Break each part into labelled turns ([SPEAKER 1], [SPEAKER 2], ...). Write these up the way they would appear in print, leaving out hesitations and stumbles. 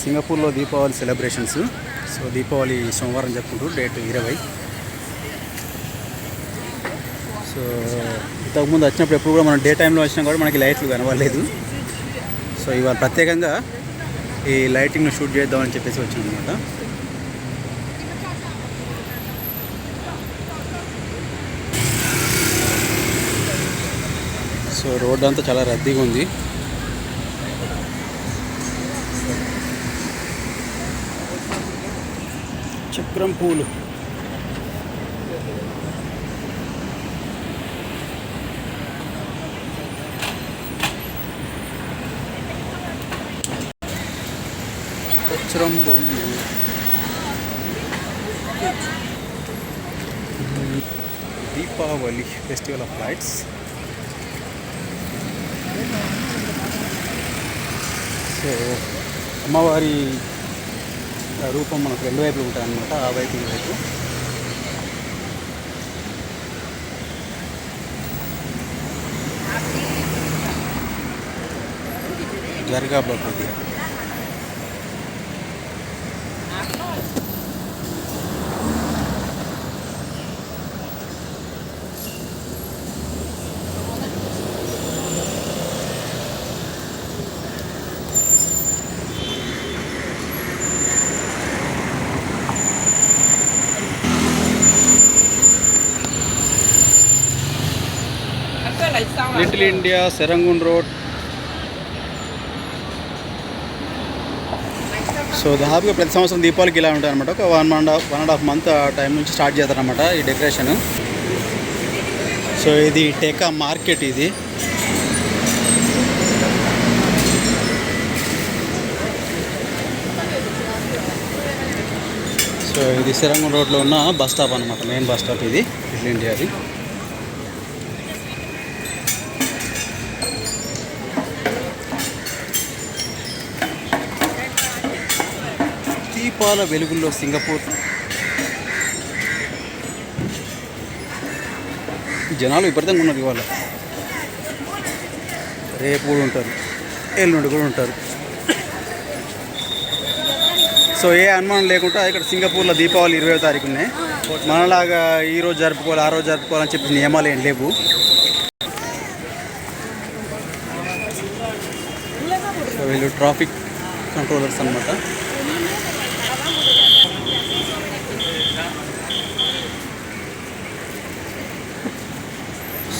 [SPEAKER 1] సింగపూర్లో Deepavali celebrations. So Deepavali సోమవారం చెప్పుకుంటూ డేట్ 20. సో ఇంతకుముందు వచ్చినప్పుడు ఎప్పుడు కూడా మనం డే టైంలో వచ్చినా కూడా మనకి లైట్లు కనబడలేదు. సో ఇవాళ ప్రత్యేకంగా ఈ లైటింగ్ను షూట్ చేద్దామని చెప్పేసి వచ్చాం అనమాట. సో రోడ్డు అంతా చాలా రద్దీగా ఉంది. చక్రం పూలు, వజ్రం బొమ్మ, Deepavali festival of lights. So అమ్మవారి రూపం మనకు రెండు వైపులు ఉంటాయి అన్నమాట, ఆ వైపు ఈ వైపు. జరగా బాబు లిటిల్ ఇండియా సెరంగున్ రోడ్. సో దాదాపుగా ప్రతి సంవత్సరం దీపావళికి ఇలా ఉంటాయి అనమాట. ఒక 1.5 మంత్ టైం నుంచి స్టార్ట్ చేస్తారనమాట ఈ డెకరేషన్. సో ఇది టేకా మార్కెట్. ఇది సో ఇది సెరంగున్ రోడ్లో ఉన్న బస్ స్టాప్ అనమాట, మెయిన్ బస్ స్టాప్ ఇది లిటిల్ ఇండియాది. దీపాల వెలుగుల్లో సింగపూర్. జనాలు విపరీతంగా ఉన్నారు ఇవాళ. రేపు కూడా ఉంటారు, ఎల్లుండి కూడా ఉంటారు. సో ఏ అనుమానం లేకుండా ఇక్కడ సింగపూర్లో దీపావళి 20వ తారీఖునే. మనలాగా ఈరోజు జరుపుకోవాలి, ఆ రోజు జరుపుకోవాలని చెప్పి నియమాలు ఏం లేవు. సో వీళ్ళు ట్రాఫిక్ కంట్రోలర్స్ అన్నమాట.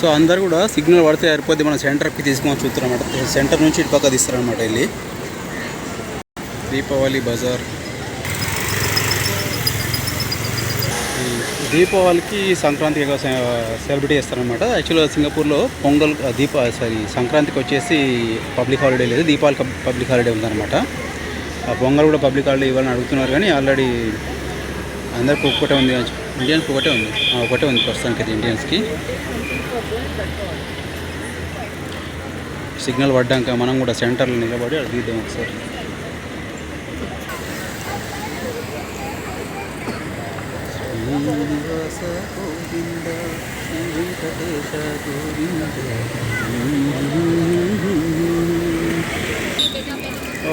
[SPEAKER 1] సో అందరు కూడా సిగ్నల్ పడితే సరిపోద్ది, మన సెంటర్కి తీసుకొని చూస్తారన్నమాట. సెంటర్ నుంచి ఇటు పక్క తీస్తారనమాట వెళ్ళి. దీపావళి బజార్. దీపావళికి సంక్రాంతికి సెలబ్రేట్ చేస్తారనమాట. యాక్చువల్గా సింగపూర్లో పొంగల్ సంక్రాంతికి వచ్చేసి పబ్లిక్ హాలిడే లేదు, దీపావళికి పబ్లిక్ హాలిడే ఉందన్నమాట. ఆ పొంగల్ కూడా పబ్లిక్ హాలిడే ఇవ్వాలని అడుగుతున్నారు, కానీ ఆల్రెడీ అందరికి ఒక్కటే ఉంది. ఇండియన్స్కి ఒకటే ఉంది ప్రస్తుతానికి ఇండియన్స్కి. సిగ్నల్ పడ్డాక మనం కూడా సెంటర్లో నిలబడి అడిగిద్దాం ఒకసారి.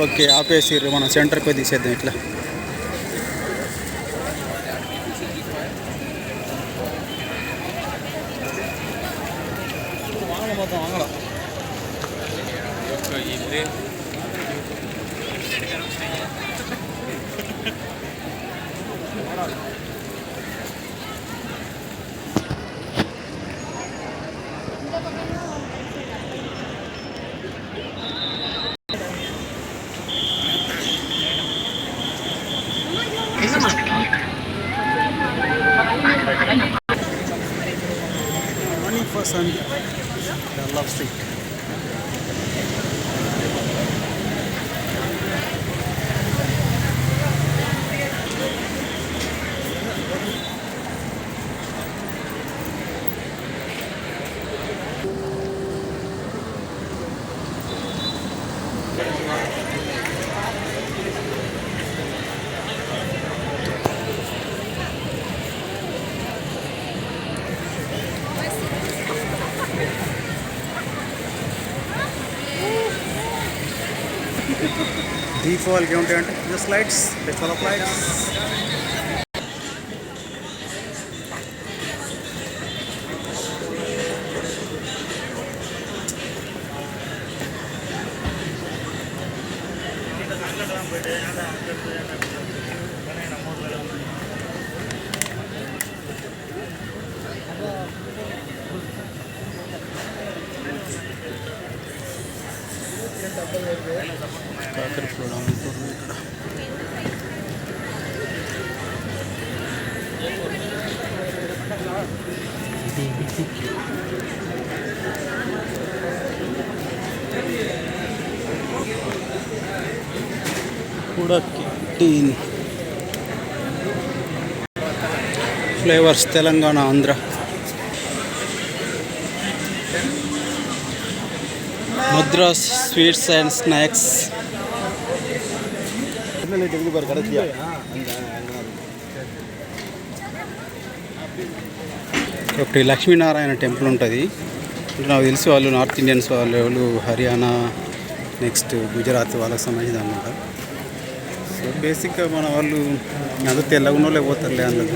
[SPEAKER 1] ఓకే ఆపేసిర్రు, మనం సెంటర్కి పోయి తీసేద్దాం ఇట్లా. Morning for Sunday, the Love Street. దీపావళికి ఏముంటాయంటే just lights, festival of lights. కాకరపూడ అమ్ముతారు ఇక్కడ. Teen flavours Telangana, Andhra. Madras sweets and snacks. ఒకటి లక్ష్మీనారాయణ టెంపుల్ ఉంటుంది. నాకు తెలిసి వాళ్ళు నార్త్ ఇండియన్స్ వాళ్ళు హర్యానా, నెక్స్ట్ గుజరాత్ వాళ్ళకి సంబంధించింది అనమాట. సో బేసిక్గా మన వాళ్ళు అందరూ తెల్లగున్నోళ్ళే పోతారులే అందరూ.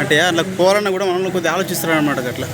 [SPEAKER 1] అంటే అట్లా పోవాలన్నా కూడా మనల్ని కొద్దిగా ఆలోచిస్తారు అనమాట అట్లా.